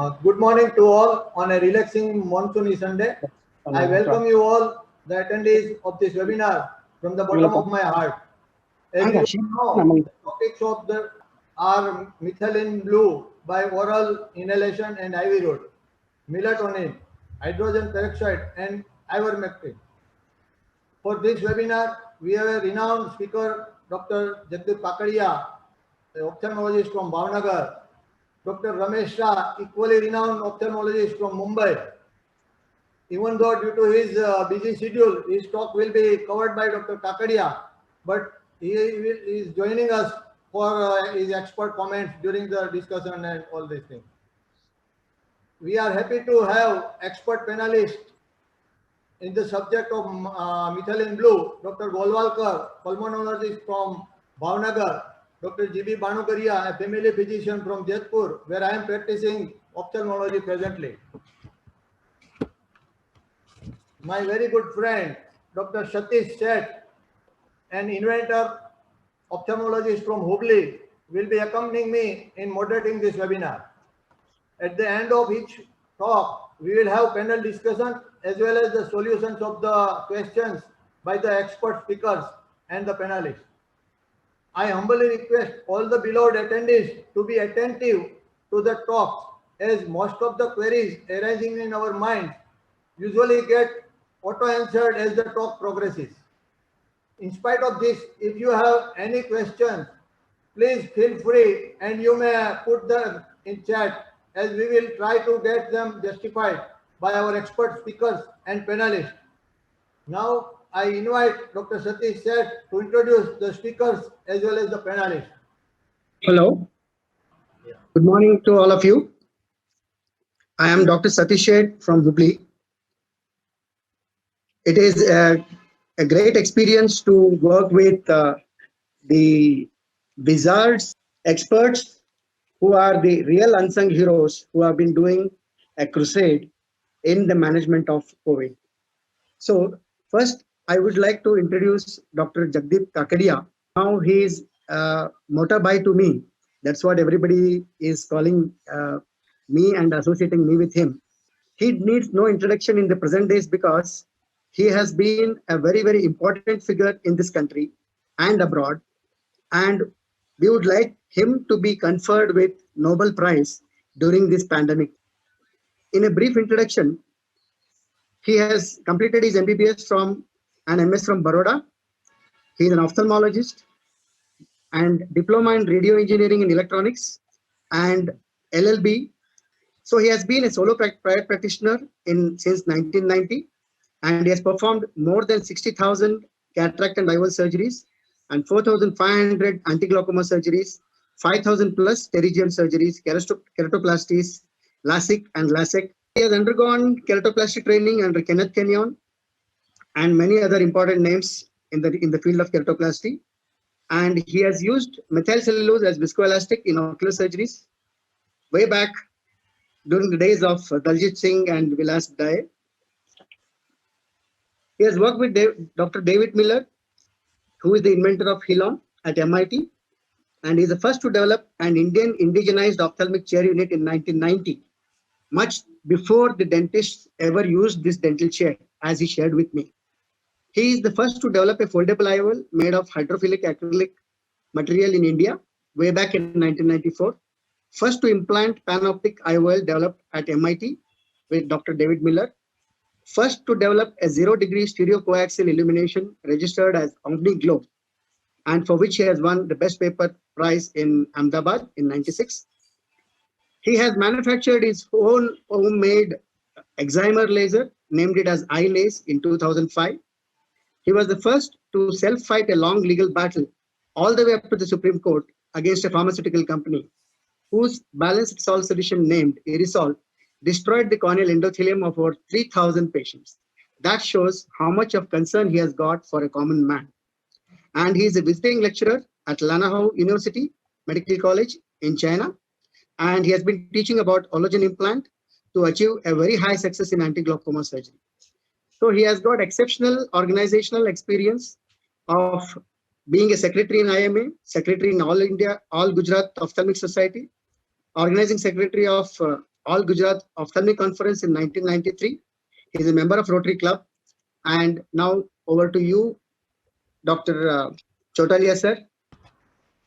Good morning to all on a relaxing monsoony Sunday. I welcome you all, the attendees of this webinar, from the bottom of my heart. As you know, the topics of are methylene blue by oral inhalation and IV route, melatonin, hydrogen peroxide, and ivermectin. For this webinar, we have a renowned speaker, Dr. Jagdeep Kakadia, an ophthalmologist from Bhavnagar, Dr. Ramesh Shah, equally renowned ophthalmologist from Mumbai. Even though due to his busy schedule, his talk will be covered by Dr. Kakadia, but he is joining us for his expert comments during the discussion and all these things. We are happy to have expert panelists in the subject of methylene blue, Dr. Golwalkar, pulmonologist from Bhavnagar, Dr. G Banugaria, a family physician from Jodhpur, where I am practicing ophthalmology presently. My very good friend, Dr. Satish Shet, an inventor, ophthalmologist from Hubli, will be accompanying me in moderating this webinar. At the end of each talk, we will have panel discussion as well as the solutions of the questions by the expert speakers and the panelists. I humbly request all the beloved attendees to be attentive to the talks, as most of the queries arising in our minds usually get auto-answered as the talk progresses. In spite of this, if you have any questions, please feel free and you may put them in chat, as we will try to get them justified by our expert speakers and panelists. Now, I invite Dr. Satish Shet to introduce the speakers as well as the panelists. Hello. Good morning to all of you. I am Dr. Satish Shet from Hubli. It is a great experience to work with the wizards, experts who are the real unsung heroes who have been doing a crusade in the management of COVID. So first, I would like to introduce Dr. Jagdeep Kakadia. Now he is motorbike to me. That's what everybody is calling me and associating me with him. He needs no introduction in the present days because he has been a very, very important figure in this country and abroad. And we would like him to be conferred with Nobel Prize during this pandemic. In a brief introduction, he has completed his MBBS from an MS from Baroda. He is an ophthalmologist and diploma in radio engineering and electronics and LLB. So he has been a solo private practitioner since 1990, and he has performed more than 60,000 cataract and IOL surgeries and 4,500 anti-glaucoma surgeries, 5,000 plus pterygium surgeries, keratoplasties, LASIK and LASIK. He has undergone keratoplasty training under Kenneth Kenyon and many other important names in the field of keratoplasty. And he has used methyl cellulose as viscoelastic in ocular surgeries way back during the days of Daljit Singh and Vilas Dai. He has worked with Dr. David Miller, who is the inventor of Hilon at MIT, and he is the first to develop an Indian indigenized ophthalmic chair unit in 1990, much before the dentists ever used this dental chair, as he shared with me. He is the first to develop a foldable IOL made of hydrophilic acrylic material in India way back in 1994. First to implant panoptic IOL developed at MIT with Dr. David Miller. First to develop a 0-degree stereo coaxial illumination registered as OmniGlow, and for which he has won the Best Paper Prize in Ahmedabad in '96. He has manufactured his own homemade excimer laser, named it as iLace in 2005. He was the first to self-fight a long legal battle all the way up to the Supreme Court against a pharmaceutical company whose balanced salt solution named Aerosol destroyed the corneal endothelium of over 3,000 patients. That shows how much of concern he has got for a common man. And he is a visiting lecturer at Lanahou University Medical College in China. And he has been teaching about Ologen implant to achieve a very high success in anti-glaucoma surgery. So he has got exceptional organizational experience of being a secretary in IMA, secretary in All India, All Gujarat Ophthalmic Society, organizing secretary of All Gujarat Ophthalmic Conference in 1993. He is a member of Rotary Club. And now over to you, Dr. Chotaliya, sir.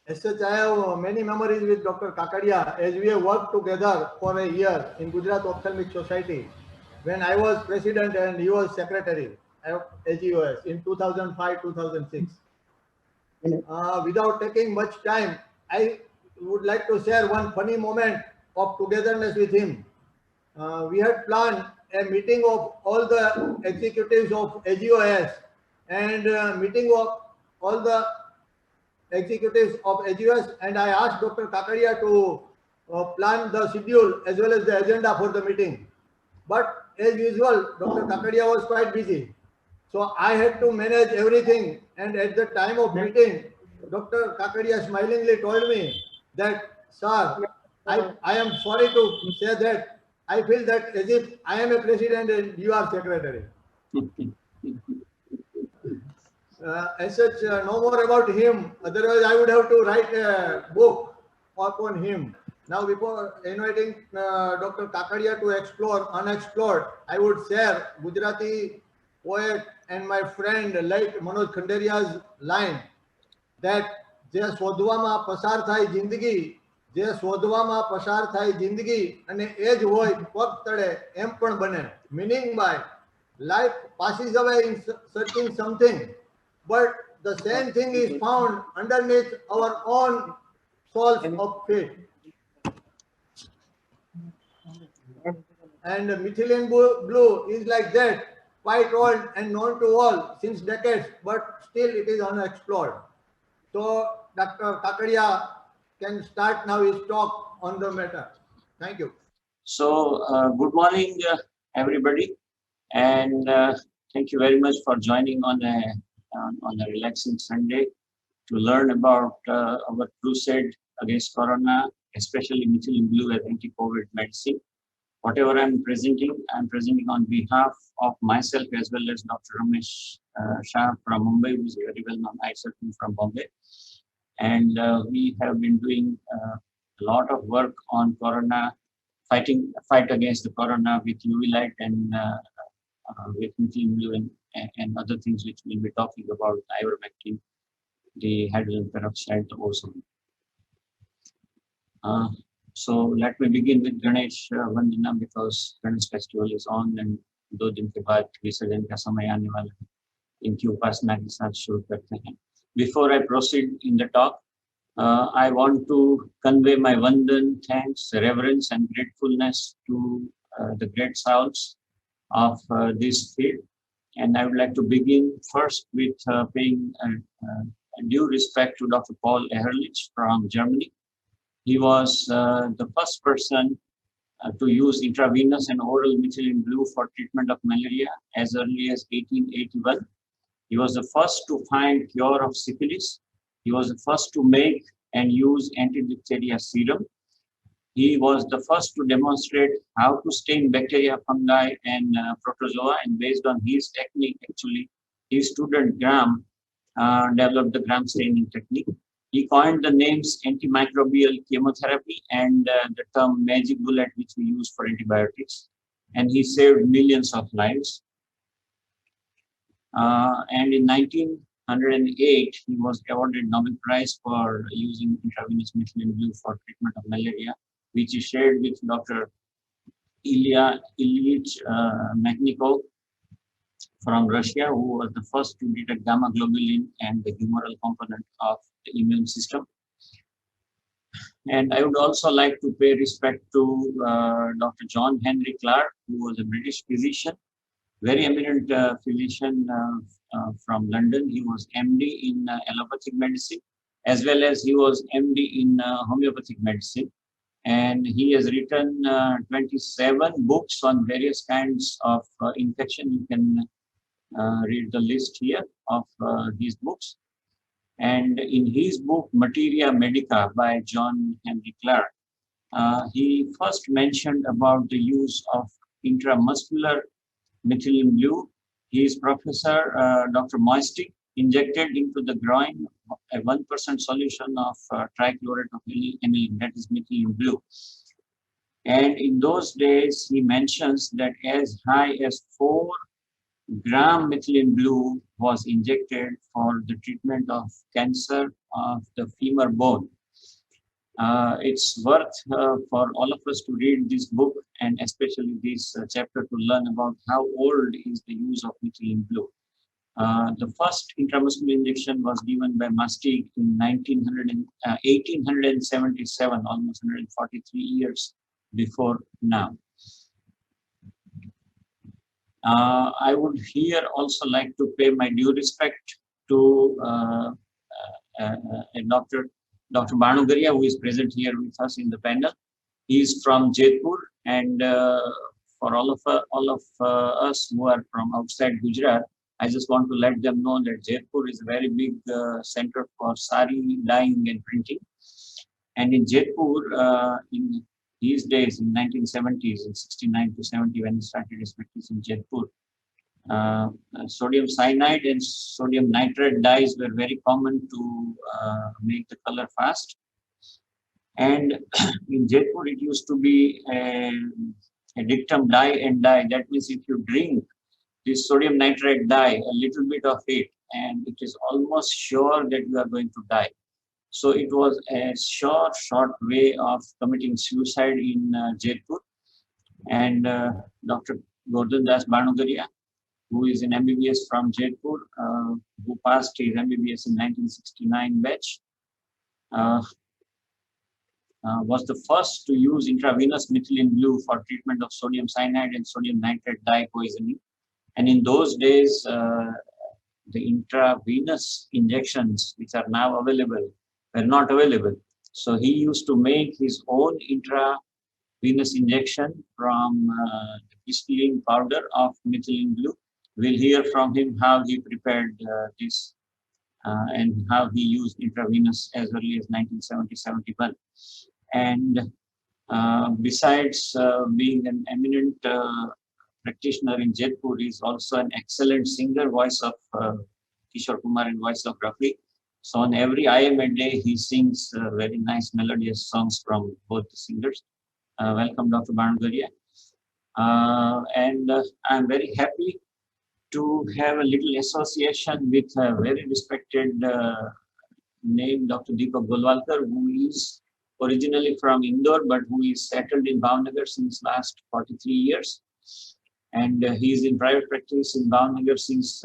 As such, I have many memories with Dr. Kakadia as we have worked together for a year in Gujarat Ophthalmic Society when I was president and he was secretary of AGOS in 2005-2006. Without taking much time, I would like to share one funny moment of togetherness with him. We had planned a meeting of all the executives of AGOS and meeting of all the executives of AGOS, and I asked Dr. Kakadia to plan the schedule as well as the agenda for the meeting. But as usual, Dr. Kakadia was quite busy. So I had to manage everything. And at the time of meeting, Dr. Kakadia smilingly told me that, sir, I am sorry to say that I feel that as if I am a president and you are secretary. As such, no more about him. Otherwise, I would have to write a book upon him. Now, before inviting Dr. Kakadia to explore Unexplored, I would share Gujarati poet and my friend late Manoj Khanderiya's line that જે શોધવામાં પસાર થાય જિંદગી જે શોધવામાં પસાર થાય જિંદગી અને એ જ હોય પગ તળે એમ પણ બને meaning by life passes away in searching something, but the same thing is found underneath our own soles of feet. And methylene blue is like that, quite old and known to all since decades, but still it is unexplored. So Dr. Kakadia can start now his talk on the matter. Thank you. So good morning, everybody, and thank you very much for joining on a relaxing Sunday to learn about our crusade against corona, especially methylene blue as anti-COVID medicine. Whatever I'm presenting on behalf of myself as well as Dr. Ramesh Shah from Mumbai, who is a very well-known eye surgeon from Bombay. And we have been doing a lot of work on corona, fight against the corona with UV light and with methylene blue and other things which we'll be talking about, ivermectin, the hydrogen peroxide, the ozone. So let me begin with Ganesh Vandana because Ganesh festival is on and 2 दिन के बाद विसर्जन का समय आने वाला है. इनकी उपासना के साथ शुरू करते हैं. Before I proceed in the talk, I want to convey my vandan, thanks, reverence and gratefulness to the great souls of this field. And I would like to begin first with paying due respect to Dr. Paul Ehrlich from Germany. He was the first person to use intravenous and oral methylene blue for treatment of malaria as early as 1881. He was the first to find cure of syphilis. He was the first to make and use anti-diphtheria serum. He was the first to demonstrate how to stain bacteria, fungi, and protozoa. And based on his technique, actually, his student Graham developed the Graham staining technique. He coined the names antimicrobial chemotherapy and the term magic bullet, which we use for antibiotics. And he saved millions of lives. And in 1908, he was awarded Nobel Prize for using intravenous methylene blue for treatment of malaria, which he shared with Dr. Ilya Ilyich Makhnikov from Russia, who was the first to detect gamma globulin and the humoral component of the immune system. And I would also like to pay respect to Dr. John Henry Clark, who was a British physician, very eminent physician from London. He was MD in allopathic medicine, as well as he was MD in homeopathic medicine. And he has written 27 books on various kinds of infection. You can read the list here of these books. And in his book, Materia Medica by John Henry Clark, he first mentioned about the use of intramuscular methylene blue. His professor, Dr. Moistic, injected into the groin a 1% solution of trichlorate of aniline, that is methylene blue. And in those days, he mentions that as high as 4 gram methylene blue was injected for the treatment of cancer of the femur bone. It's worth for all of us to read this book, and especially this chapter, to learn about how old is the use of methylene blue. The first intramuscular injection was given by Mastig in 1877, almost 143 years before now. I would here also like to pay my due respect to Dr. Banugaria, who is present here with us in the panel. He is from Jaipur, and for all of us who are from outside Gujarat, I just want to let them know that Jaipur is a very big center for sari dyeing and printing. And in Jaipur, in these days, in 1970s, in 69 to 70, when he started his practice in Jaipur, sodium cyanide and sodium nitrate dyes were very common to make the color fast. And in Jaipur, it used to be a dictum dye and dye. That means if you drink this sodium nitrate dye, a little bit of it, and it is almost sure that you are going to die. So it was a short way of committing suicide in Jaipur. And Dr. Gordon Das Banugaria, who is an MBBS from Jaipur, who passed his MBBS in 1969 batch, was the first to use intravenous methylene blue for treatment of sodium cyanide and sodium nitrate dye poisoning. And in those days, the intravenous injections, which are now available, were not available. So he used to make his own intravenous injection from the crystalline powder of methylene blue. We'll hear from him how he prepared this and how he used intravenous as early as 1970-71. And besides being an eminent practitioner in Jaipur, he is also an excellent singer, voice of Kishore Kumar and voice of Rafi. So on every IMA day, he sings very nice melodious songs from both the singers. Welcome, Dr. Banugaria. And I'm very happy to have a little association with a very respected name, Dr. Deepak Golwalkar, who is originally from Indore, but who is settled in Bhavnagar since last 43 years. And he is in private practice in Bhavnagar since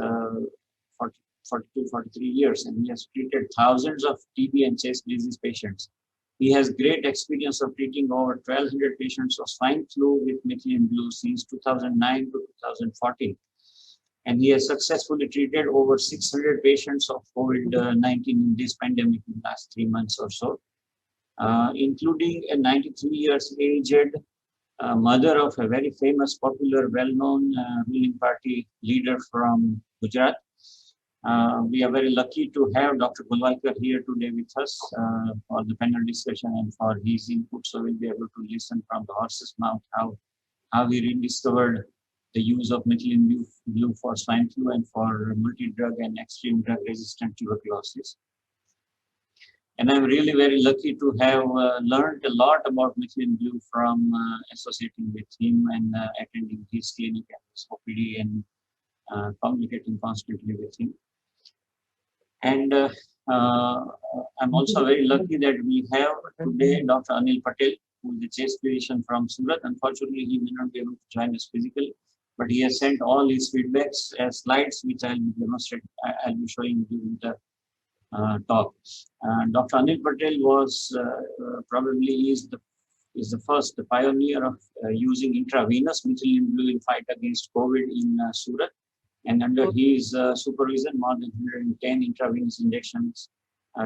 43 years, and he has treated thousands of TB and chest disease patients. He has great experience of treating over 1,200 patients of swine flu with methylene blue since 2009 to 2014. And he has successfully treated over 600 patients of COVID-19 in this pandemic in the last 3 months or so, including a 93 years aged mother of a very famous, popular, well-known ruling party leader from Gujarat. We are very lucky to have Dr. Golwalkar here today with us for the panel discussion and for his input. So we'll be able to listen from the horse's mouth how he rediscovered the use of methylene blue for swine flu and for multi-drug and extreme drug-resistant tuberculosis. And I'm really very lucky to have learned a lot about methylene blue from associating with him and attending his clinic and his OPD and communicating constantly with him. And I'm also very lucky that we have today Dr. Anil Patel, who is the chest physician from Surat. Unfortunately, he may not be able to join us physically, but he has sent all his feedbacks as slides, which I'll be showing during the talk. Dr. Anil Patel was probably is the first, the pioneer of using intravenous methylene blue in fight against COVID in Surat. And under his supervision, more than 110 intravenous injections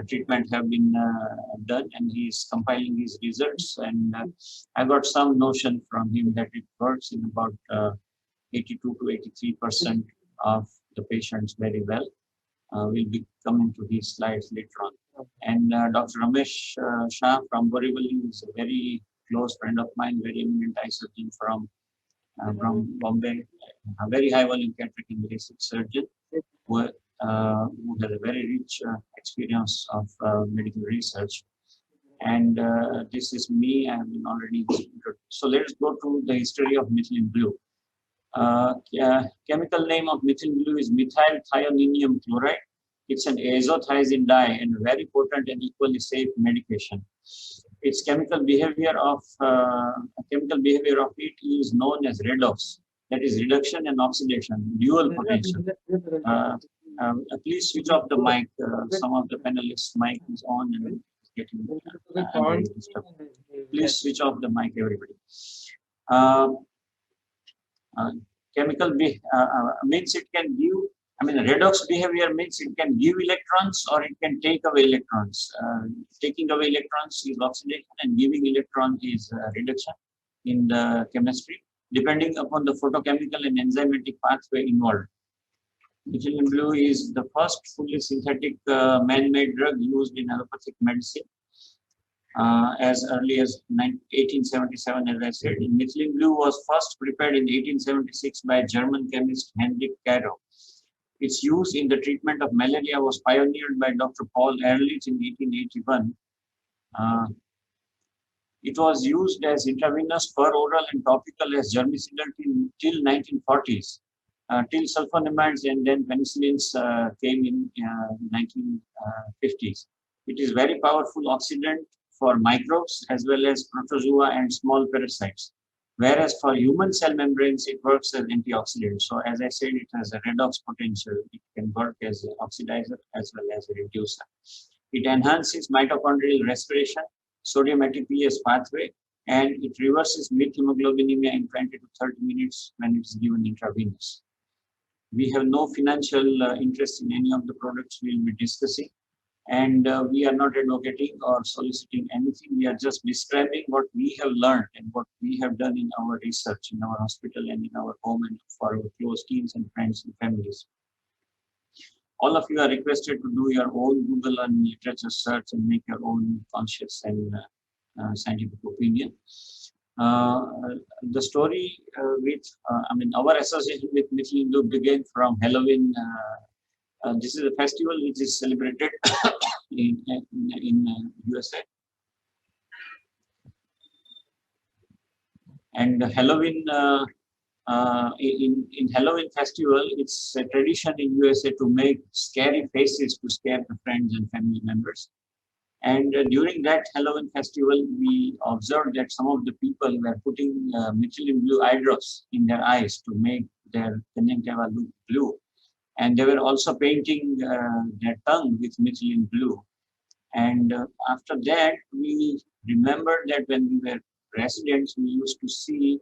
treatment have been done, and he is compiling his results. And I got some notion from him that it works in about 82 to 83% of the patients very well. We'll be coming to his slides later on. And Dr. Ramesh Shah from Borivali is a very close friend of mine, very eminent eye surgeon from Bombay, a very high volume cataract and LASIK surgeon who has a very rich experience of medical research. And this is me. I have been already So let us go to the history of methylene blue. Chemical name of methylene blue is methyl thioninium chloride. It's an azothiazine dye and very potent and equally safe medication. Its chemical behavior of it is known as redox, that is reduction and oxidation, dual potential. Please switch off the mic. Some of the panelists' mic is on and getting disturbed. Please switch off the mic, everybody. Chemical means it can give. Redox behavior means it can give electrons or it can take away electrons. Taking away electrons is oxidation and giving electron is reduction in the chemistry, depending upon the photochemical and enzymatic pathway involved. Methylene blue is the first fully synthetic man-made drug used in allopathic medicine. As early as 1877, as I said, methylene blue was first prepared in 1876 by German chemist Heinrich Caro. Its use in the treatment of malaria was pioneered by Dr. Paul Ehrlich in 1881. It was used as intravenous, per oral, and topical as germicidal till 1940s, till sulfonamides and then penicillins came in 1950s. It is very powerful oxidant for microbes as well as protozoa and small parasites. Whereas for human cell membranes, it works as antioxidant. So as I said, it has a redox potential. It can work as an oxidizer as well as a reducer. It enhances mitochondrial respiration, sodium ATPase pathway, and it reverses methemoglobinemia in 20 to 30 minutes when it is given intravenous. We have no financial interest in any of the products we will be discussing. And we are not advocating or soliciting anything. We are just describing what we have learned and what we have done in our research, in our hospital and in our home and for our close teams and friends and families. All of you are requested to do your own Google and literature search and make your own conscious and scientific opinion. The story our association with methylene blue began from Halloween. This is a festival which is celebrated in USA. And Halloween, in Halloween festival, it's a tradition in USA to make scary faces to scare the friends and family members. And during that Halloween festival, we observed that some of the people were putting methylene blue eye drops in their eyes to make their conjunctiva look blue. And they were also painting their tongue with methylene blue. And after that, we remembered that when we were residents, we used to see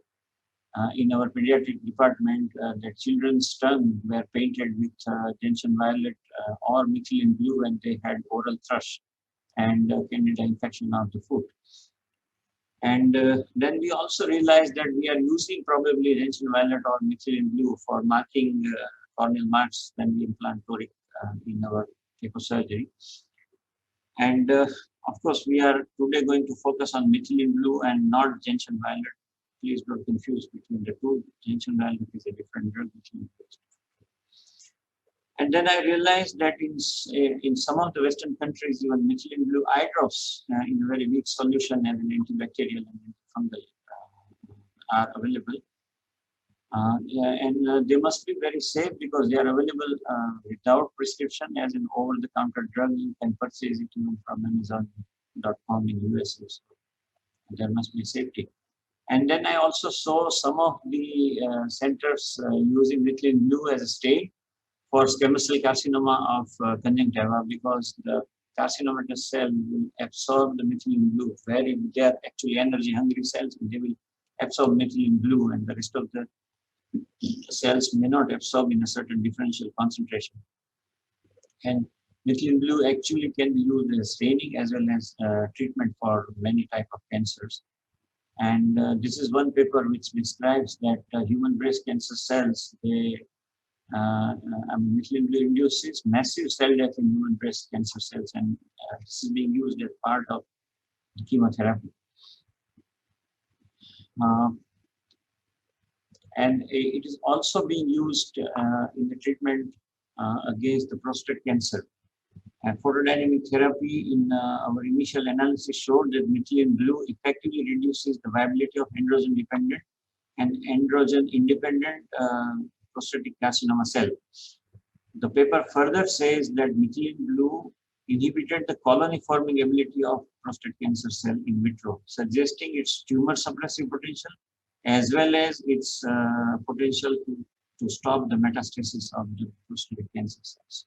in our pediatric department that children's tongue were painted with gentian violet or methylene blue when they had oral thrush and candida infection of the foot. And then we also realized that we are using probably gentian violet or methylene blue for marking corneal marks when we implant toric in our ecosurgery. And of course, we are today going to focus on methylene blue and not gentian violet. Please don't confuse between the two. Gentian violet is a different drug. And then I realized that in some of the Western countries, even methylene blue eye drops in a very weak solution as an antibacterial and antifungal are available. They must be very safe because they are available without prescription as an over-the-counter drug. You can purchase it even from Amazon.com in USA. So there must be safety. And then I also saw some of the centers using methylene blue as a stain for squamous cell carcinoma of conjunctiva because the carcinomatous cell will absorb the methylene blue. They are actually energy-hungry cells, and they will absorb methylene blue, and the rest of the cells may not absorb in a certain differential concentration. And methylene blue actually can be used as staining as well as treatment for many types of cancers. And this is one paper which describes that human breast cancer cells, methylene blue induces massive cell death in human breast cancer cells, and this is being used as part of the chemotherapy. And it is also being used in the treatment against the prostate cancer. And photodynamic therapy in our initial analysis showed that methylene blue effectively reduces the viability of androgen-dependent and androgen-independent prostatic carcinoma cell. The paper further says that methylene blue inhibited the colony-forming ability of prostate cancer cell in vitro, suggesting its tumor suppressive potential as well as its potential to stop the metastasis of the prostate cancer cells.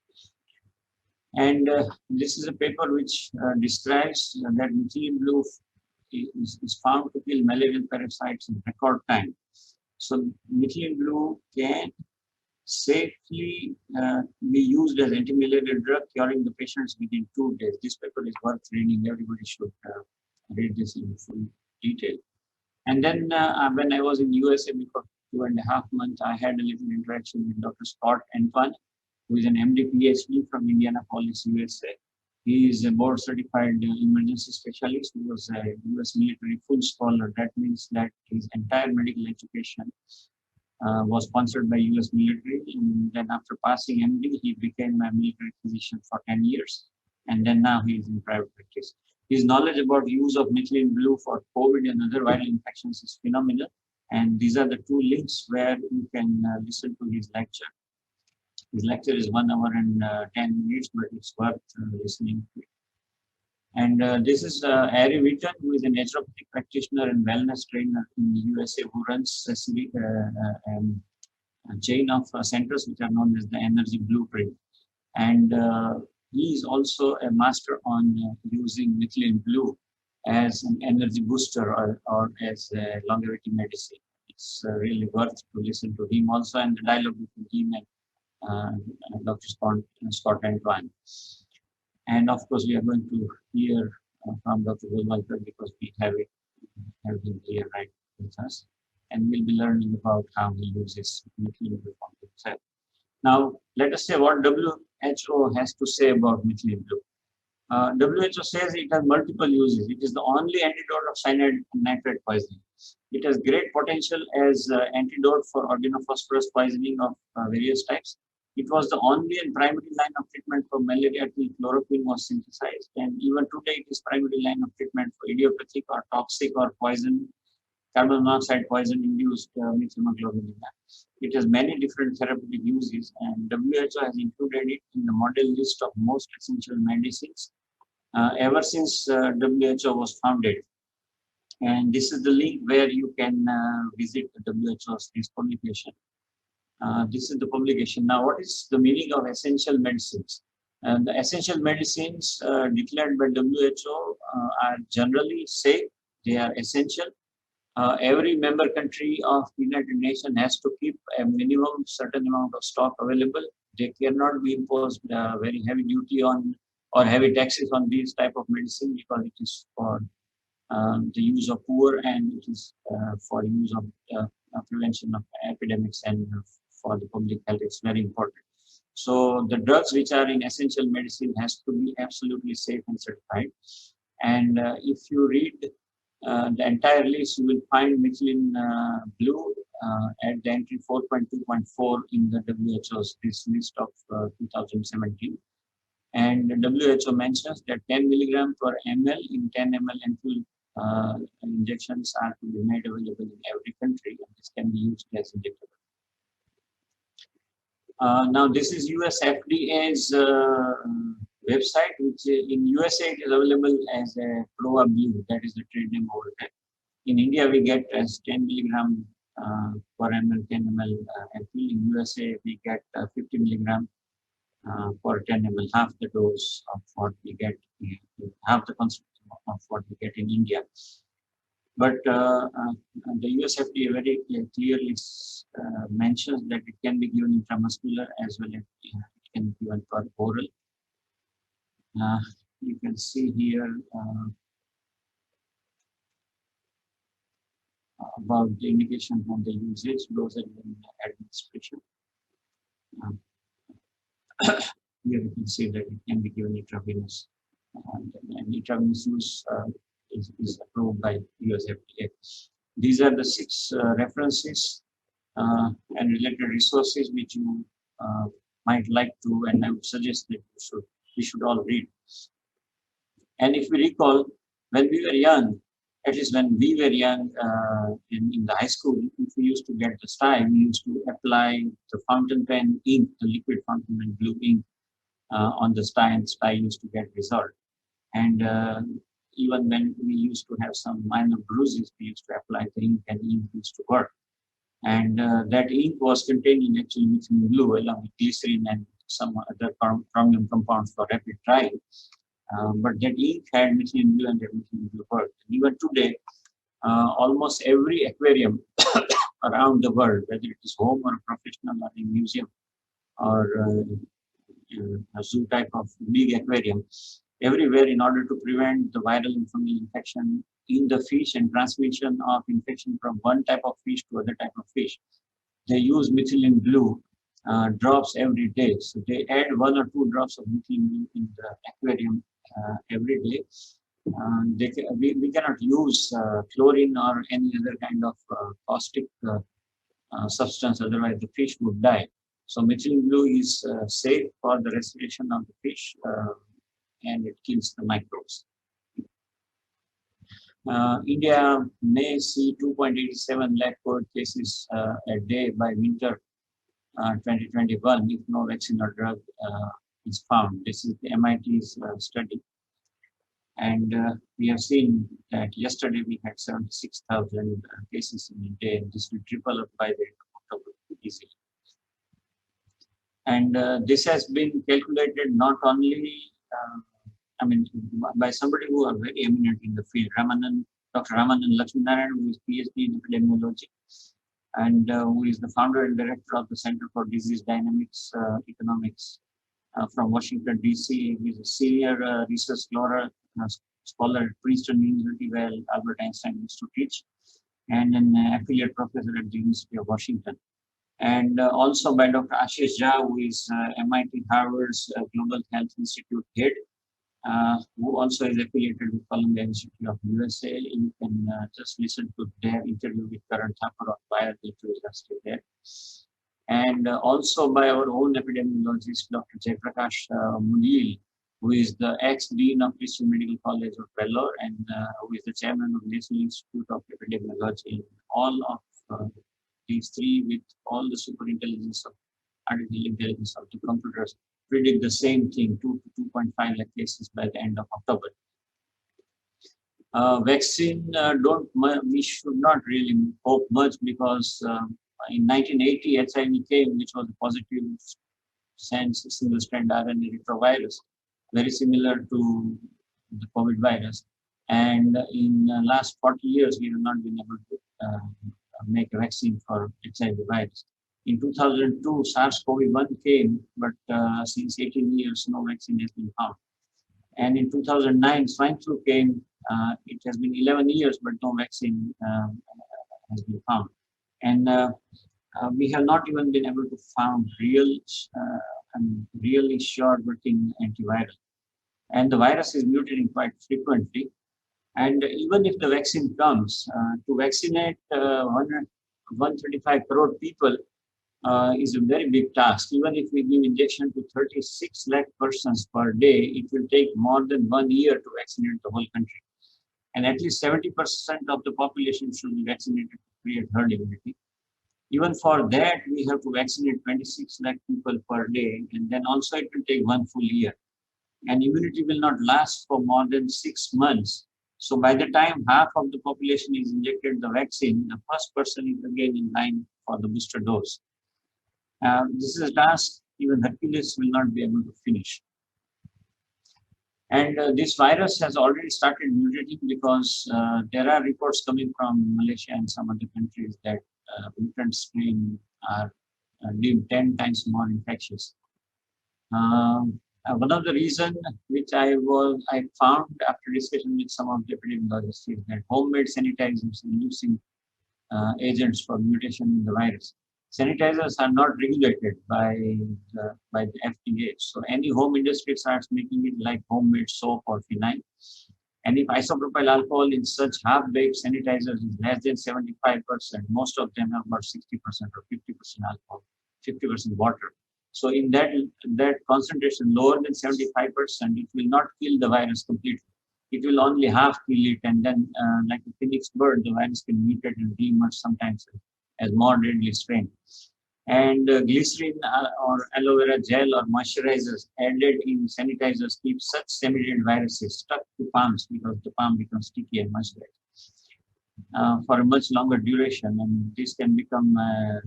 And this is a paper which describes that methylene blue is found to kill malarial parasites in record time. So methylene blue can safely be used as anti-malarial drug, curing the patients within 2 days. This paper is worth reading. Everybody should read this in full detail. And then when I was in USA for 2.5 months, I had a little interaction with Dr. Scott Antoine, who is an MD PhD from Indianapolis, USA. He is a board certified emergency specialist. He was a US military full scholar. That means that his entire medical education was sponsored by US military. And then after passing MD, he became a military physician for 10 years. And then now he is in private practice. His knowledge about use of methylene blue for COVID and other viral infections is phenomenal. And these are the 2 links where you can listen to his lecture. His lecture is 1 hour and 10 minutes, but it's worth listening to it. And this is Ari Wheaton, who is a naturopathic practitioner and wellness trainer in the USA, who runs a chain of centers which are known as the Energy Blueprint. And he is also a master on using methylene blue as an energy booster or as a longevity medicine. It's really worth to listen to him also, and the dialogue between him and Dr. Scott Antoine. And of course, we are going to hear from Dr. Golwalkar because we have him here right with us. And we'll be learning about how he uses methylene blue for himself. Now, let us say what WHO has to say about methylene blue. WHO says it has multiple uses. It is the only antidote of cyanide and nitrate poisoning. It has great potential as antidote for organophosphorus poisoning of various types. It was the only and primary line of treatment for malaria till chloroquine was synthesized. And even today, it is primary line of treatment for idiopathic or toxic or poison, carbon monoxide poison induced methylhemoglobinema. It has many different therapeutic uses, and WHO has included it in the model list of most essential medicines ever since WHO was founded. And this is the link where you can visit the WHO's publication. This is the publication. Now, what is the meaning of essential medicines? The essential medicines declared by WHO are generally safe. They are essential. Every member country of the United Nations has to keep a minimum certain amount of stock available. They cannot be imposed very heavy duty on or heavy taxes on these type of medicine because it is for the use of poor and it is for use of prevention of epidemics and for the public health. It's very important. So the drugs which are in essential medicine has to be absolutely safe and certified. And if you read the entire list, you will find methylene blue at the entry 4.2.4 in the WHO's this list of 2017. And the WHO mentions that 10 milligram per ml in 10 ml ampoule injections are to be made available in every country, and this can be used as injectable. Now, this is US FDA's website, which in USA it is available as a Proa Blue, that is the trade name over there. In India, we get as 10 milligram per ml, 10 ml ampoule. In USA, we get 50 milligram per 10 ml, half the dose of what we get, half the concentration of what we get in India. But the US FDA very clearly mentions that it can be given intramuscular as well as it can be given for oral. You can see here about the indication of the usage, dosage and administration. Here you can see that it can be given intravenous, and intravenous use is approved by US FDA. These are the 6 references and related resources which you might like to, and I would suggest that you should we should all read. And if we recall, when we were young, at least when we were young in the high school, if we used to get the style, we used to apply the fountain pen ink, the liquid fountain pen blue ink on the style, and style used to get resolved. And even when we used to have some minor bruises, we used to apply the ink, and ink used to work. And that ink was contained in actually methylene blue along with glycerin and some other chromium compounds for rapid drying. But that ink had methylene blue, and that methylene blue worked. And even today, almost every aquarium around the world, whether it is home or professional or a museum or a zoo type of big aquarium, everywhere, in order to prevent the viral and fungal infection in the fish and transmission of infection from one type of fish to other type of fish, they use methylene blue drops every day. So they add 1 or 2 drops of methylene blue in the aquarium every day. We cannot use chlorine or any other kind of caustic substance, otherwise the fish would die. So methylene blue is safe for the respiration of the fish, and it kills the microbes. India may see 2.87 lakh COVID cases a day by winter 2021 if no vaccine or drug is found. This is the MIT's study. And we have seen that yesterday we had 76,000 cases in a day, and this will triple up by the end of October easily. And this has been calculated not only, by somebody who are very eminent in the field, Dr. Ramanan Lakshminarayan, who is PhD in epidemiology, and who is the founder and director of the Center for Disease Dynamics Economics from Washington, D.C. He is a senior research scholar at Princeton University, where Albert Einstein used to teach, and an affiliate professor at the University of Washington. And also by Dr. Satish Shet, who is MIT Harvard's Global Health Institute head, who also is affiliated with Columbia Institute of USA. You can just listen to their interview with Karan Thapar on Wire, which was just there. And also by our own epidemiologist, Dr. Jaiprakash Munil, who is the ex-dean of Christian Medical College of Vellore, and who is the chairman of the National Institute of Epidemiology. All of these three, with all the super intelligence of artificial intelligence of the computers, predict the same thing, 2 to 2.5 lakh cases by the end of October. Vaccine, we should not really hope much, because in 1980, HIV came, which was a positive sense single-strand RNA retrovirus, very similar to the COVID virus. And in the last 40 years, we have not been able to make a vaccine for HIV virus. In 2002, SARS-CoV-1 came, but since 18 years, no vaccine has been found. And in 2009, swine flu came. It has been 11 years, but no vaccine has been found. And we have not even been able to find really short-working antiviral. And the virus is mutating quite frequently. And even if the vaccine comes, to vaccinate 135 crore people is a very big task. Even if we give injection to 36 lakh persons per day, it will take more than 1 year to vaccinate the whole country. And at least 70% of the population should be vaccinated to create herd immunity. Even for that, we have to vaccinate 26 lakh people per day, and then also it will take 1 full year. And immunity will not last for more than 6 months. So by the time half of the population is injected the vaccine, the first person is again in line for the booster dose. This is a task even Hercules will not be able to finish. And this virus has already started mutating, because there are reports coming from Malaysia and some other countries that mutant strain are deemed 10 times more infectious. One of the reasons which I found after discussion with some of the epidemiologists is that homemade sanitizers are using agents for mutation in the virus. Sanitizers are not regulated by the FDA. So any home industry starts making it like homemade soap or phenyl. And if isopropyl alcohol in such half-baked sanitizers is less than 75%, most of them have about 60% or 50% alcohol, 50% water. So in that concentration lower than 75%, it will not kill the virus completely. It will only half kill it, and then like a phoenix bird, the virus can mutate and re-emerge sometimes as more deadly strain. And glycerin or aloe vera gel or moisturizers added in sanitizers keep such semi-dead viruses stuck to palms, because the palm becomes sticky and moisturized for a much longer duration, and this can become a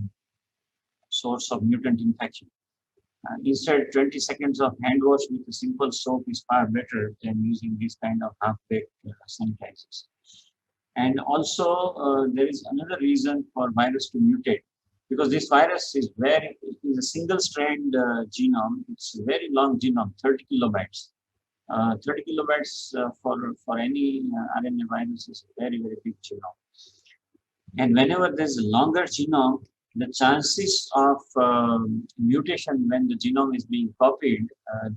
source of mutant infection. Instead, 20 seconds of hand wash with a simple soap is far better than using this kind of half-baked sanitizers. And also, there is another reason for virus to mutate, because this virus is a single-strand genome. It's a very long genome, 30 kilobytes. 30 kilobytes for any RNA virus is a very, very big genome. And whenever there's a longer genome, the chances of mutation when the genome is being copied,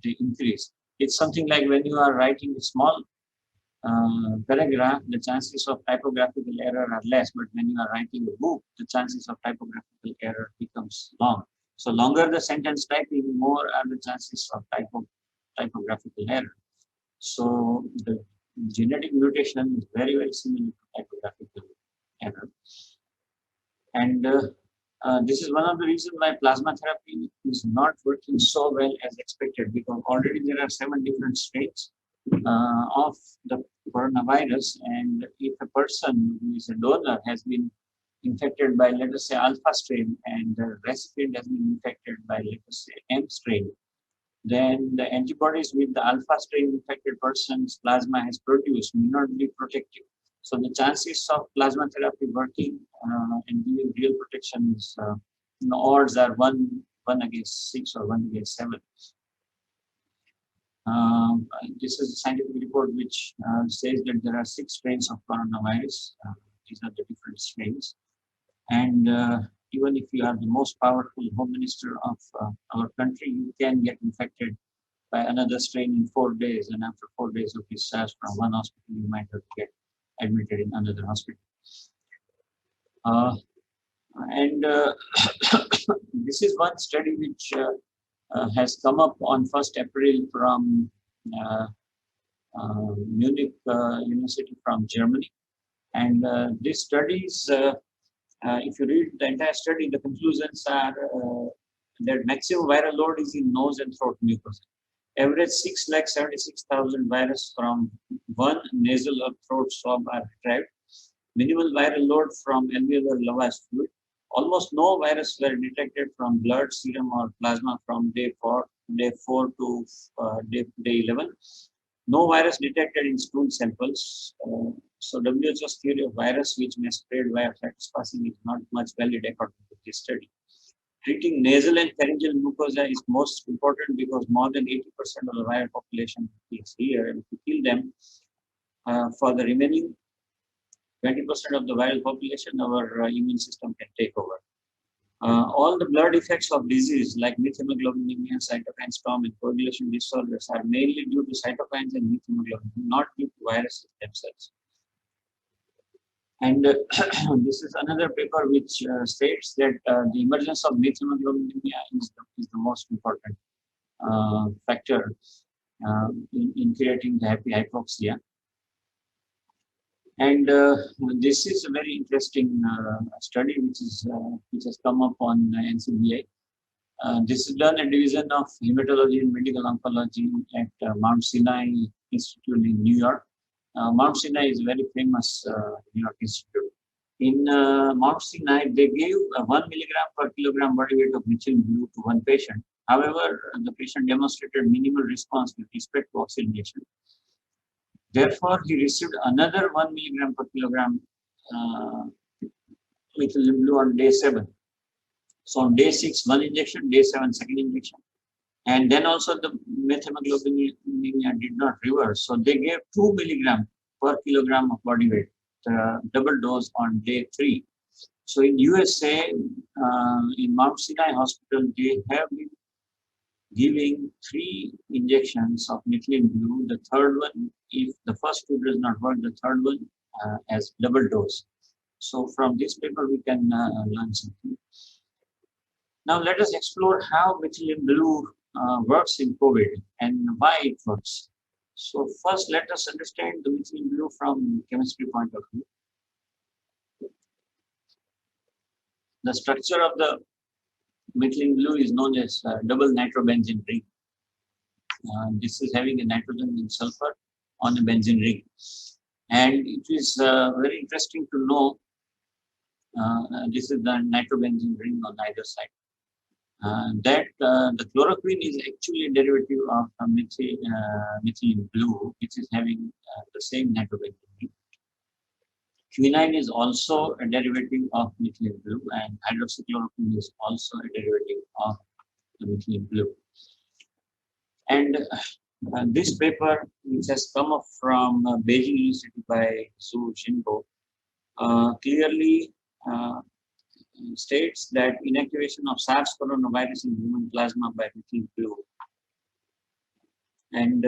they increase. It's something like when you are writing a small paragraph, the chances of typographical error are less, but when you are writing a book, the chances of typographical error becomes long. So longer the sentence typing, more are the chances of typographical error. So the genetic mutation is very, very similar to typographical error. And this is one of the reasons why plasma therapy is not working so well as expected, because already there are 7 different strains of the coronavirus, and if a person who is a donor has been infected by, let us say, alpha strain, and the recipient has been infected by, let us say, M strain, then the antibodies with the alpha strain infected person's plasma has produced may not be protective. So the chances of plasma therapy working and giving real protection is, the odds are 1 against 6 or 1 against 7. This is a scientific report which says that there are 6 strains of coronavirus. These are the different strains. And even if you are the most powerful home minister of our country, you can get infected by another strain in 4 days. And after 4 days of discharge from one hospital, you might have to get admitted in another hospital. This is one study which has come up on 1st April from Munich University from Germany. And this study is, if you read the entire study, the conclusions are that maximum viral load is in nose and throat mucosa. Average 6,76,000 virus from 1 nasal or throat swab are retrieved. Minimal viral load from alveolar lavage fluid. Almost no virus were detected from blood, serum, or plasma from day 4 to day 11. No virus detected in stool samples. So WHO's theory of virus which may spread via fats passing is not much valid according to this study. Treating nasal and pharyngeal mucosa is most important because more than 80% of the viral population is here, and to kill them, for the remaining 20% of the viral population, our immune system can take over. All the blood effects of disease like methemoglobinemia, cytokine storm, and coagulation disorders are mainly due to cytokines and methemoglobin, not due to viruses themselves. And this is another paper which states that the emergence of methemoglobinemia is the most important factor in creating the happy hypoxia. And this is a very interesting study which has come up on NCBI. This is done at Division of Hematology and Medical Oncology at Mount Sinai Institute in New York. Mount Sinai is a very famous New York institute. In Mount Sinai, they gave 1 milligram per kilogram body weight of methylene blue to one patient. However, the patient demonstrated minimal response with respect to oxygenation. Therefore, he received another 1 milligram per kilogram methylene blue on day 7. So on day 6, 1 injection, day 7, second injection. And then also the methemoglobinemia did not reverse. So they gave 2 milligram per kilogram of body weight, double dose on day 3. So in USA, in Mount Sinai Hospital, they have been giving 3 injections of methylene blue. The third one, if the first 2 does not work, the third one as double dose. So from this paper, we can learn something. Now let us explore how methylene blue works in COVID and why it works. So first, let us understand the methylene blue from chemistry point of view. The structure of the methylene blue is known as double nitrobenzene ring. This is having a nitrogen and sulfur on a benzene ring. And it is very interesting to know this is the nitrobenzene ring on either side. That the chloroquine is actually a derivative of methylene blue, which is having the same nitrobenzene ring. Quinine is also a derivative of methylene blue, and hydroxychloroquine is also a derivative of the methylene blue. And this paper, which has come up from Beijing University by Zhu Xinbo, clearly states that inactivation of SARS coronavirus in human plasma by methylene blue. And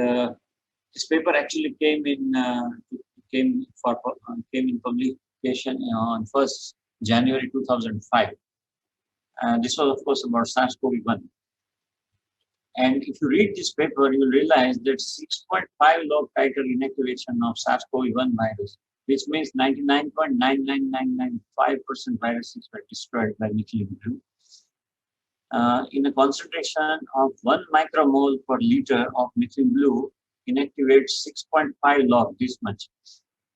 this paper actually came in publication on 1st January 2005. This was, of course, about SARS-CoV-1. And if you read this paper, you will realize that 6.5 log titer inactivation of SARS-CoV-1 virus, which means 99.99995% viruses were destroyed by methylene blue. In a concentration of 1 micromole per liter of methylene blue, inactivates 6.5 log, this much,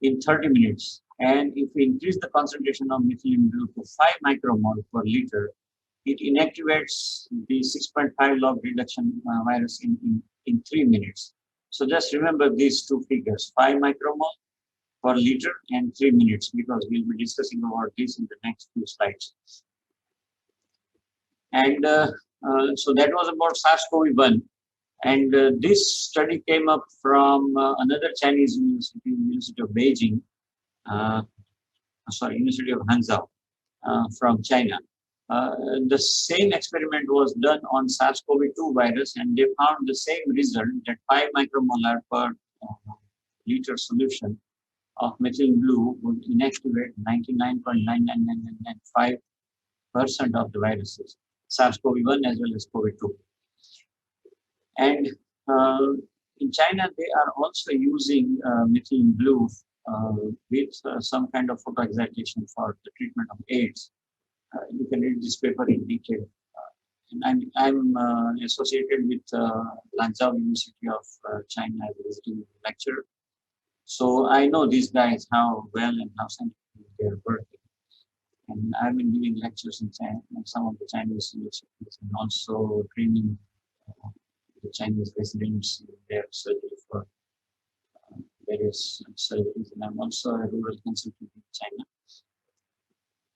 in 30 minutes. And if we increase the concentration of methylene blue to 5 micromole per liter, it inactivates the 6.5 log reduction virus in 3 minutes. So just remember these two figures, 5 micromole per liter and 3 minutes, because we'll be discussing about this in the next few slides. And so that was about SARS-CoV-1. And this study came up from another Chinese university, University of Beijing, University of Hangzhou from China. The same experiment was done on SARS-CoV-2 virus, and they found the same result, that 5 micromolar per liter solution of methylene blue would inactivate 99.99995% of the viruses, SARS-CoV-1 as well as COVID-2. And in China, they are also using methylene blue with some kind of photoexcitation for the treatment of AIDS. You can read this paper in detail. And I'm associated with Lanzhou University of China as a visiting lecturer. So I know these guys, how well and how scientifically they're working. And I've been giving lectures in China, some of the Chinese universities, and also training the Chinese residents in their surgery for various surgeries. And I'm also a rural consultant in China.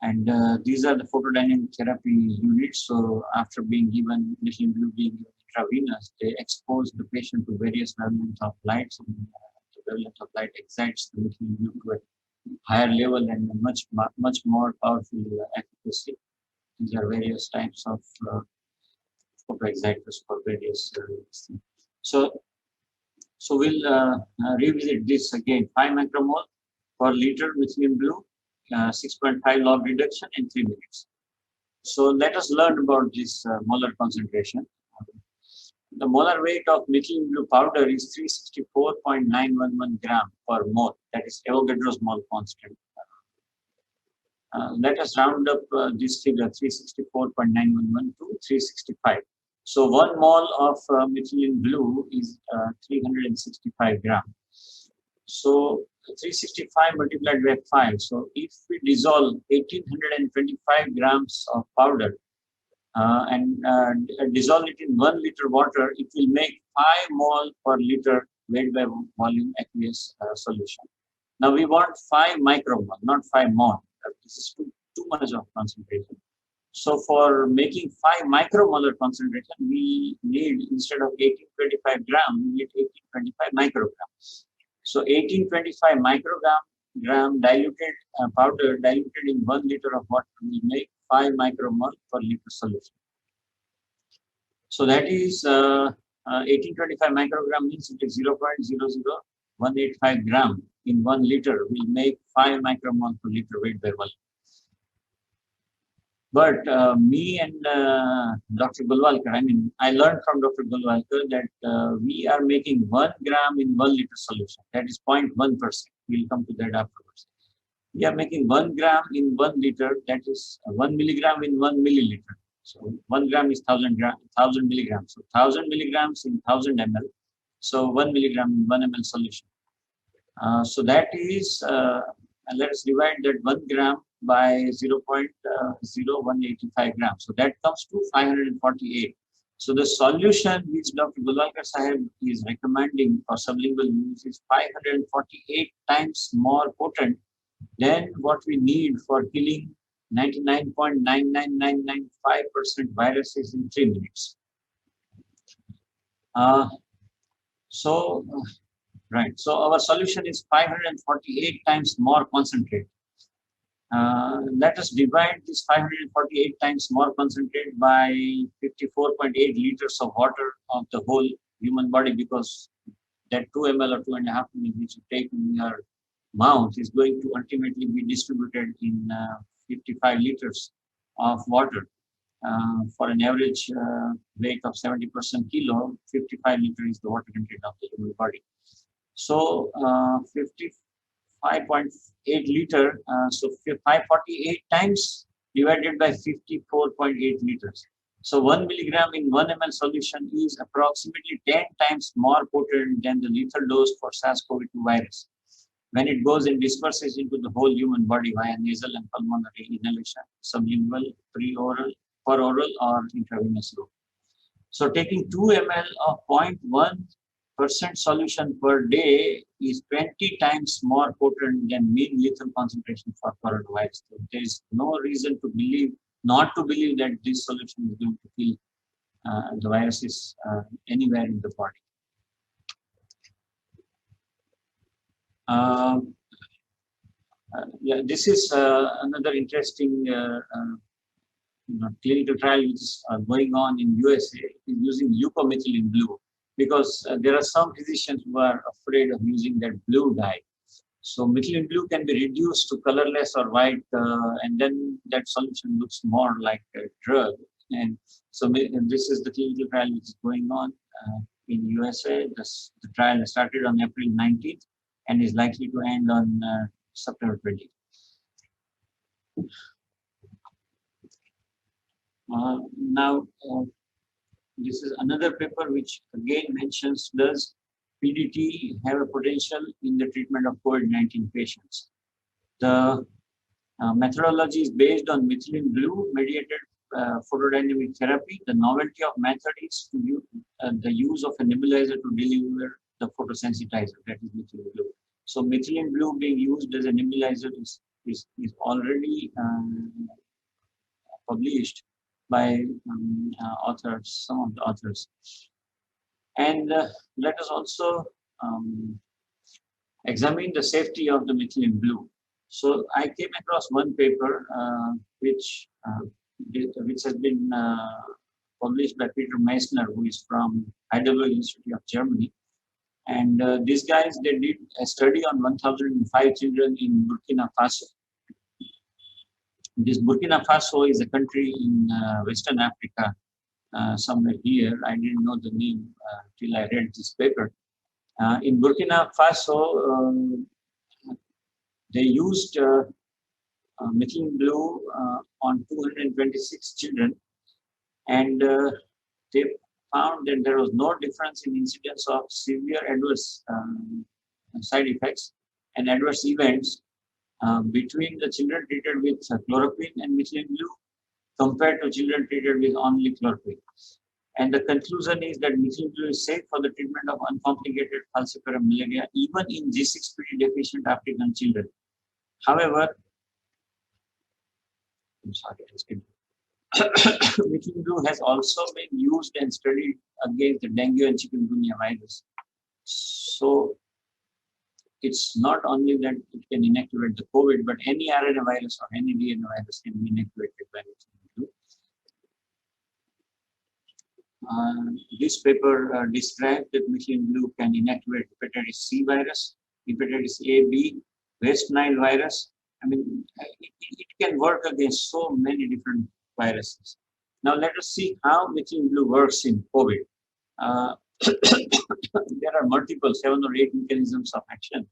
And these are the photodynamic therapy units. So after being given methylene blue being given intravenous, they expose the patient to various wavelengths of light. So the wavelength of light excites the methylene blue to a higher level and much more powerful efficacy. These are various types of photoexciters for various things. So we'll revisit this again. 5 micromole per liter methylene blue, 6.5 log reduction in 3 minutes. So let us learn about this molar concentration. The molar weight of methylene blue powder is 364.911 gram per mole. That is Avogadro's mole constant. Let us round up this figure, 364.911 to 365. So 1 mole of methylene blue is 365 gram. So 365 multiplied by 5. So if we dissolve 1825 grams of powder and dissolve it in 1 liter water, it will make 5 mole per liter weight by volume aqueous solution. Now we want 5 micromole, not 5 mole. This is too much of concentration. So for making 5 micromolar concentration, we need, instead of 1825 gram, we need 1825 micrograms. So 1825 microgram diluted powder diluted in 1 liter of water will make 5 micromole per liter solution. So that is 1825 microgram means it is 0.00185 gram in 1 liter will make 5 micromole per liter weight by volume. But me and Dr. Golwalkar, I mean, I learned from Dr. Golwalkar that we are making 1 gram in 1 liter solution. That is 0.1%. We'll come to that afterwards. We are making 1 gram in 1 liter. That is 1 milligram in 1 milliliter. So 1 gram is 1000 milligrams. So 1000 milligrams in 1000 ml. So 1 milligram in 1 ml solution. So that is, let us divide that 1 gram by 0.0185 grams. So that comes to 548. So the solution which Dr. Golwalkar Sahib is recommending for sublingual use is 548 times more potent than what we need for killing 99.99995% viruses in 3 minutes. Right, so our solution is 548 times more concentrate. Let us divide this 548 times more concentrate by 54.8 liters of water of the whole human body, because that 2 ml or 2.5 ml which you take in your mouth is going to ultimately be distributed in 55 liters of water. For an average weight of 70% kilo, 55 liters is the water content of the human body. So 55.8 liter, so 548 times divided by 54.8 liters. So 1 milligram in 1 ml solution is approximately 10 times more potent than the lethal dose for SARS-CoV-2 virus when it goes and disperses into the whole human body via nasal and pulmonary inhalation, sublingual, pre-oral, per oral, or intravenous route. So taking 2 ml of 0.1% solution per day is 20 times more potent than mean lethal concentration for coronavirus. So there is no reason to believe, not to believe that this solution is going to kill the viruses anywhere in the body. Yeah, this is another interesting clinical trial which is going on in USA. It is using leukomethylene blue, because there are some physicians who are afraid of using that blue dye. So methylene blue can be reduced to colorless or white, and then that solution looks more like a drug. And so this is the clinical trial which is going on in USA. The trial started on April 19th and is likely to end on September 20th. Now, this is another paper which again mentions, does PDT have a potential in the treatment of COVID-19 patients? The methodology is based on methylene blue mediated photodynamic therapy. The novelty of method is to use the use of a nebulizer to deliver the photosensitizer, that is methylene blue. So methylene blue being used as a nebulizer is already published by authors, some of the authors. And let us also examine the safety of the methylene blue. So I came across one paper which has been published by Peter Meissner, who is from Heidelberg Institute of Germany. And these guys, they did a study on 1,005 children in Burkina Faso. This Burkina Faso is a country in Western Africa, somewhere here. I didn't know the name till I read this paper. In Burkina Faso, they used methylene blue on 226 children, and they found that there was no difference in incidence of severe adverse side effects and adverse events between the children treated with chloroquine and methylene blue compared to children treated with only chloroquine. And the conclusion is that methylene blue is safe for the treatment of uncomplicated falciparum malaria, even in G6PD deficient African children. However, I'm sorry, methylene blue has also been used and studied against the dengue and chikungunya virus. So it's not only that it can inactivate the COVID, but any RNA virus or any DNA virus can be inactivated by methylene blue. This paper describes that methylene blue can inactivate hepatitis C virus, hepatitis A, B, West Nile virus. I mean, it can work against so many different viruses. Now let us see how methylene blue works in COVID. There are multiple 7 or 8 mechanisms of action,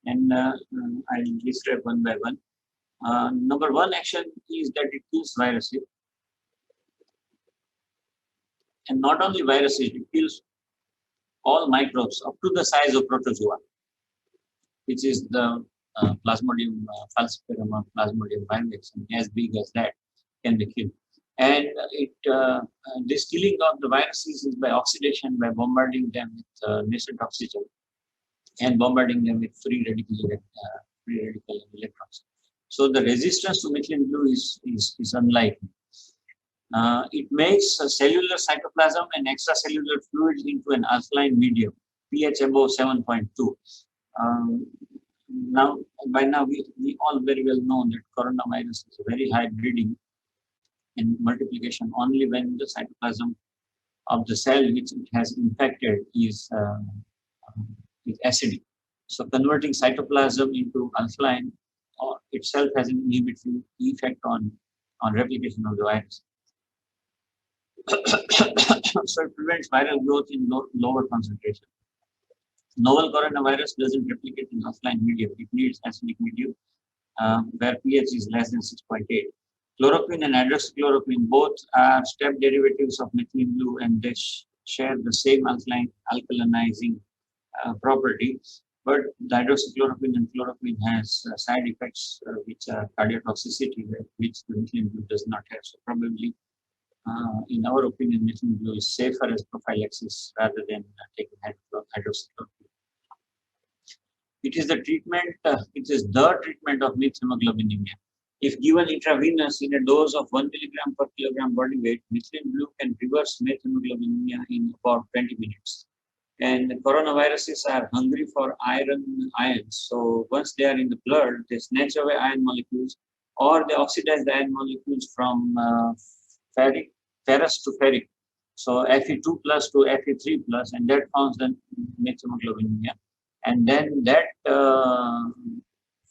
and I'll describe one by one. Number one action is that it kills viruses, and not only viruses, it kills all microbes up to the size of protozoa, which is the Plasmodium falciparum or Plasmodium vivax, and as big as that can be killed. And this killing of the viruses is by oxidation, by bombarding them with nascent oxygen and bombarding them with free radical electrons. So the resistance to methylene blue is unlikely. It makes cellular cytoplasm and extracellular fluids into an alkaline medium, pH above 7.2. By now, we all very well know that coronavirus is a very high breeding and multiplication only when the cytoplasm of the cell which it has infected is acidic. So converting cytoplasm into alkaline itself has an inhibitory effect on replication of the virus. So it prevents viral growth in lower concentration. Novel coronavirus doesn't replicate in alkaline medium. It needs acidic medium where pH is less than 6.8. Chloroquine and hydroxychloroquine both are step derivatives of methylene blue, and they share the same alkalinizing properties. But the hydroxychloroquine and chloroquine has side effects which are cardiotoxicity, which the methylene blue does not have. So probably, in our opinion, methylene blue is safer as prophylaxis rather than taking hydroxychloroquine. It is the treatment. It is the treatment of mixed hemoglobinemia. If given intravenous in a dose of 1 milligram per kilogram body weight, methylene blue can reverse methylhemoglobinemia in about 20 minutes. And the coronaviruses are hungry for ions. So once they are in the blood, they snatch away iron molecules, or they oxidize the iron molecules from ferrous to ferric. So Fe2 plus to Fe3 plus, and that forms the methylhemoglobinemia. And then that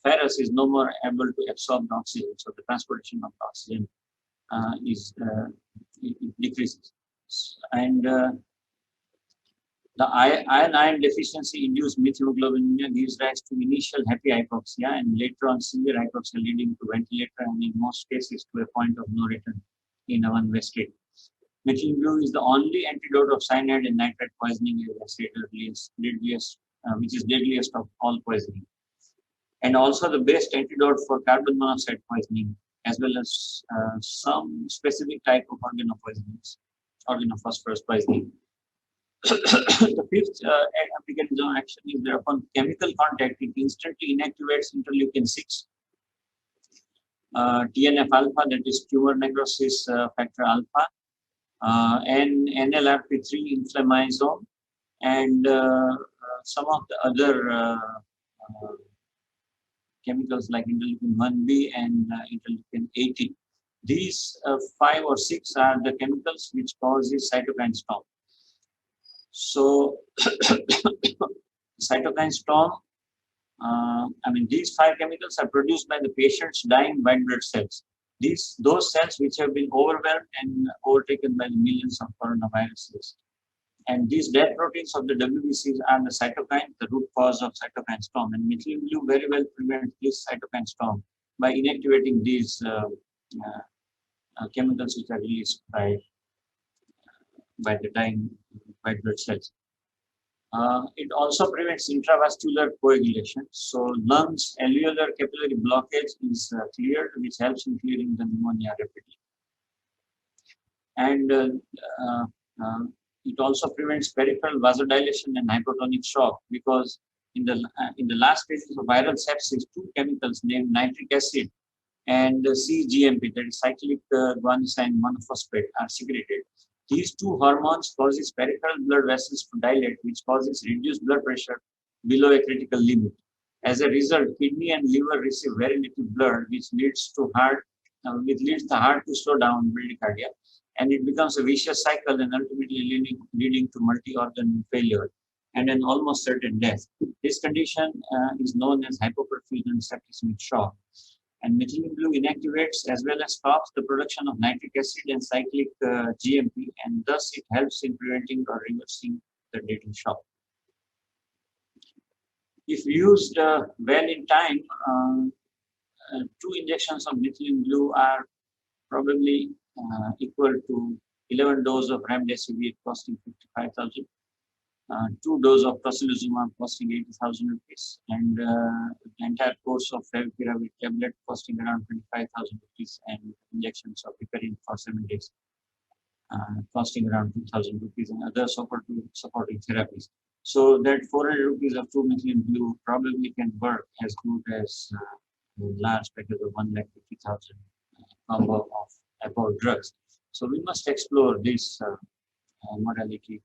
ferrous is no more able to absorb the oxygen, so the transportation of the oxygen decreases. And the iron deficiency induced methylhemoglobinemia gives rise to initial happy hypoxia and later on severe hypoxia leading to ventilator and in most cases to a point of no return in a one-way state. Methylene blue is the only antidote of cyanide and nitrate poisoning, as I said earlier, which is deadliest of all poisoning, and also the best antidote for carbon monoxide poisoning, as well as some specific type of organophosphorus poisoning. The fifth mechanism of action is that upon chemical contact, it instantly inactivates interleukin-6, TNF alpha, that is tumor necrosis factor alpha, and NLRP3 inflammasome, and some of the other chemicals like interleukin 1B and interleukin 18. These 5 or 6 are the chemicals which causes cytokine storm. So cytokine storm, these 5 chemicals are produced by the patient's dying white blood cells. Those cells which have been overwhelmed and overtaken by the millions of coronaviruses. And these dead proteins of the WBCs are the cytokine, the root cause of cytokine storm. And methylene blue very well prevents this cytokine storm by inactivating these chemicals which are released by the dying white blood cells. It also prevents intravascular coagulation. So lungs alveolar capillary blockage is cleared, which helps in clearing the pneumonia rapidly. And it also prevents peripheral vasodilation and hypotonic shock, because in the last stages of viral sepsis, 2 chemicals named nitric acid and cGMP, that is cyclic guanosine monophosphate, are secreted. These 2 hormones causes peripheral blood vessels to dilate, which causes reduced blood pressure below a critical limit. As a result, kidney and liver receive very little blood, which leads the heart to slow down bradycardia, and it becomes a vicious cycle and ultimately leading to multi-organ failure and an almost certain death. This condition is known as hypoperfusion septicemic shock. And methylene blue inactivates as well as stops the production of nitric acid and cyclic GMP, and thus it helps in preventing or reversing the dating shock. If used well in time, 2 injections of methylene blue are probably equal to 11 doses of remdesivir costing 55,000, 2 doses of tocilizumab costing 80,000 rupees, and the entire course of favipiravir tablet costing around 25,000 rupees, and injections of heparin for 7 days costing around 2,000 rupees, and other supporting therapies. So that 400 rupees of 2 methylene blue probably can work as good as a large package of 1,50,000 combo of above drugs. So we must explore this modality,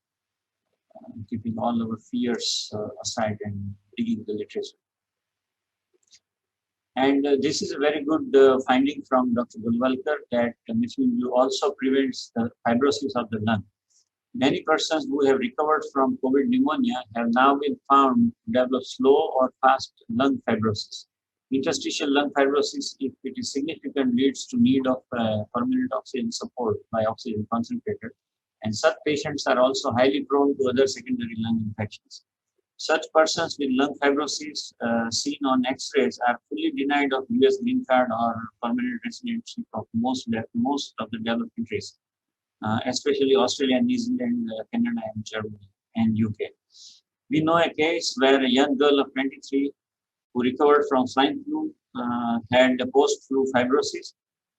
keeping all our fears aside and digging the literature. And this is a very good finding from Dr. Golwalkar that methylene blue also prevents the fibrosis of the lung. Many persons who have recovered from COVID pneumonia have now been found to develop slow or fast lung fibrosis. Interstitial lung fibrosis, if it is significant, leads to need of permanent oxygen support by oxygen concentrator, and such patients are also highly prone to other secondary lung infections. Such persons with lung fibrosis seen on X-rays are fully denied of US green card or permanent residency of most of the developed countries, especially Australia, New Zealand, Canada, and Germany, and UK. We know a case where a young girl of 23 who recovered from swine flu had a post-flu fibrosis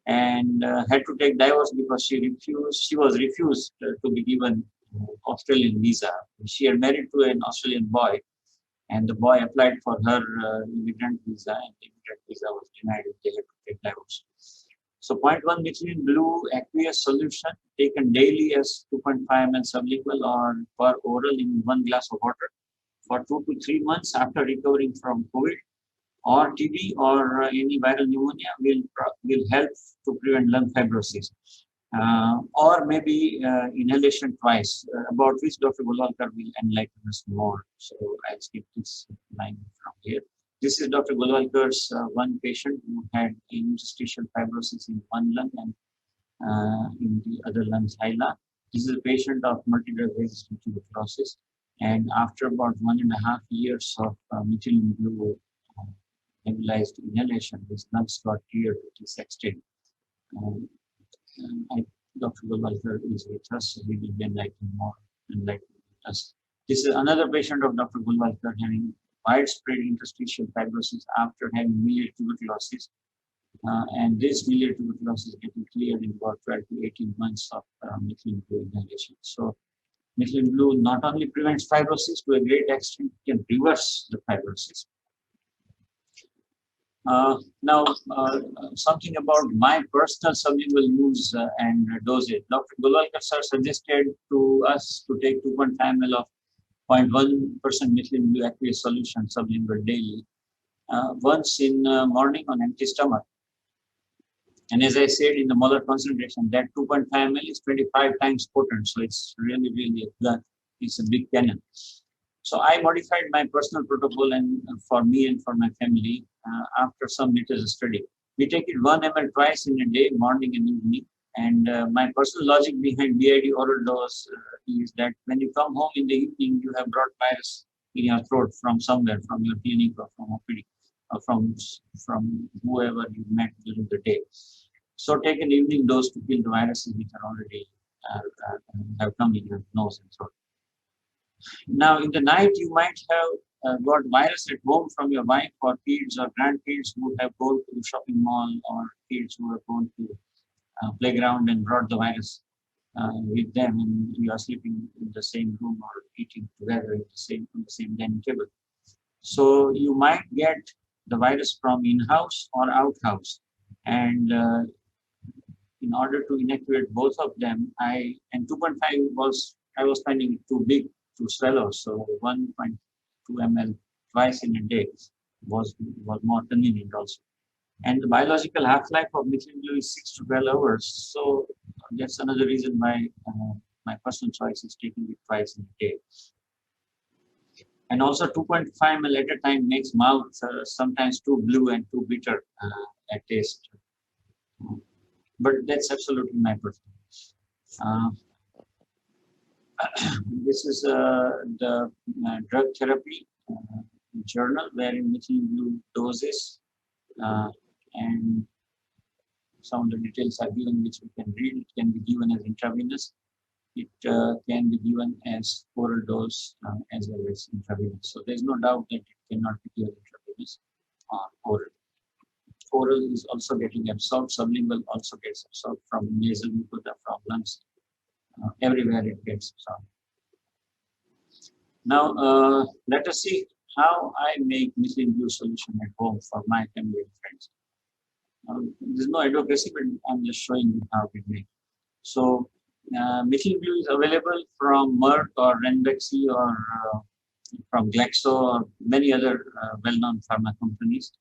and had to take divorce because she was refused to be given Australian visa. She had married to an Australian boy, and the boy applied for her immigrant visa, and the immigrant visa was denied, and they had to take divorce. So 0.1 methylene blue aqueous solution taken daily as 2.5 ml sublingual or per oral in 1 glass of water for 2 to 3 months after recovering from COVID or TB or any viral pneumonia will help to prevent lung fibrosis. Or maybe inhalation twice, about which Dr. Golwalkar will enlighten us more. So I'll skip this line from here. This is Dr. Golwalkar's one patient who had interstitial fibrosis in one lung and in the other lungs, hyla. This is a patient of multi-drug resistant tuberculosis, and after about 1.5 years of methylene blue nebulized inhalation, his lungs got cleared to this extent. Dr. Golwalkar is with us, so he will be enlightening us. This is another patient of Dr. Golwalkar having widespread interstitial fibrosis after having miliary tuberculosis. And this miliary tuberculosis getting cleared in about 12 to 18 months of methylene blue inhalation. So methylene blue not only prevents fibrosis to a great extent, it can reverse the fibrosis. Now, something about my personal sublingual use and dosage. Dr. Golwalkar sir suggested to us to take 2.5 ml of 0.1% methylene blue aqueous solution sublingual daily, once in morning on empty stomach. And as I said, in the molar concentration, that 2.5 ml is 25 times potent, so it's really it's a big cannon. So I modified my personal protocol and for me and for my family after some literature study. We take it 1 ml twice in a day, morning and evening. And my personal logic behind BID oral dose is that when you come home in the evening, you have brought virus in your throat from somewhere, from your clinic or from OPD, or from whoever you met during the day. So take an evening dose to kill the viruses which are already have come in your nose and throat. Now, in the night, you might have got virus at home from your wife or kids or grandkids who have gone to the shopping mall, or kids who have gone to playground and brought the virus with them, and you are sleeping in the same room or eating together on the same dining table. So you might get the virus from in-house or out-house, and in order to inactivate both of them, and 2.5 I was finding it too big to swallow, so 1.2 ml twice in a day was more convenient also. And the biological half-life of methylene blue is 6 to 12 hours, so that's another reason why my personal choice is taking it twice in a day. And also 2.5 ml at a time makes mouth sometimes too blue and too bitter a taste. But that's absolutely my preference. This is the drug therapy journal wherein methylene blue doses and some of the details are given which we can read. It can be given as intravenous. It can be given as oral dose as well as intravenous. So there's no doubt that it cannot be given intravenous or oral. Oral is also getting absorbed. Sublingual also gets absorbed from nasal mucosa, from lungs. Everywhere it gets absorbed. Now let us see how I make methylene blue solution at home for my family and friends. There's no advocacy, but I'm just showing you how we make. So methylene blue is available from Merck or Ranbaxy or from Glaxo or many other well-known pharma companies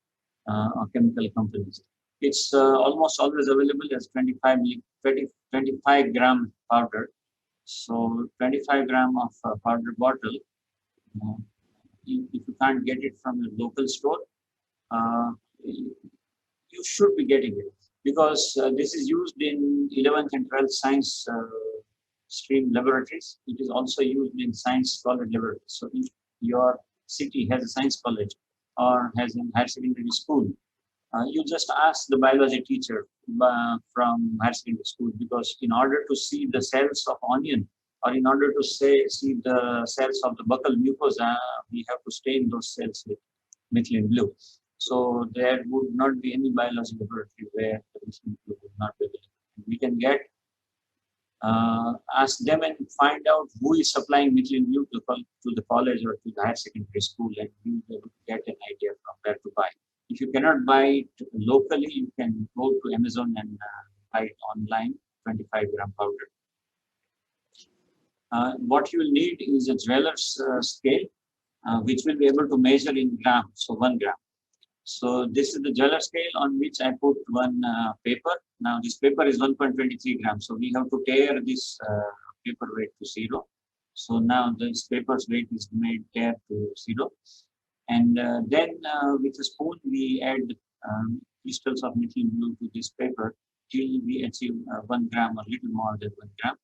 or chemical companies. It's almost always available as 25 gram powder. So 25 gram of powder bottle. If you can't get it from a local store, you should be getting it, because this is used in 11th and 12th science stream laboratories. It is also used in science college laboratories. So if your city has a science college or has a higher secondary school, you just ask the biology teacher from higher secondary school, because in order to see the cells of onion, or in order to see the cells of the buccal mucosa, we have to stain those cells with methylene blue. So there would not be any biology laboratory where the methylene blue would not be available. We can get, ask them and find out who is supplying methylene blue to the college or to the higher secondary school, and you will be able to get an idea from where to buy. If you cannot buy it locally, you can go to Amazon and buy it online, 25 gram powder. What you will need is a jeweler's scale, which will be able to measure in grams, so 1 gram. So this is the jeweler scale on which I put one paper. Now this paper is 1.23 grams. So we have to tear this paper weight to 0. So now this paper's weight is made tear to 0. And then with a spoon we add crystals of methylene blue to this paper till we achieve 1 gram or little more than 1 gram.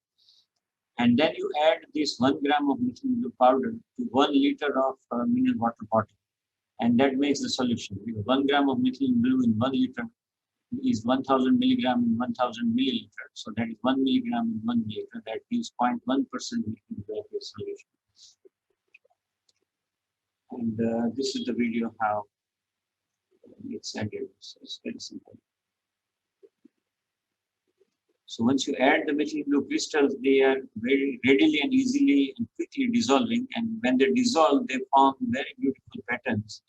And then you add this 1 gram of methylene blue powder to 1 liter of mineral water bottle. And that makes the solution. Because 1 gram of methylene blue in 1 liter is 1000 milligram in 1000 milliliter. So that is 1 milligram in 1 milliliter. That gives 0.1% methylene blue solution. And this is the video how it's added. So it's very simple. So once you add the methylene blue crystals, they are very readily and easily and quickly dissolving. And when they dissolve, they form very beautiful patterns.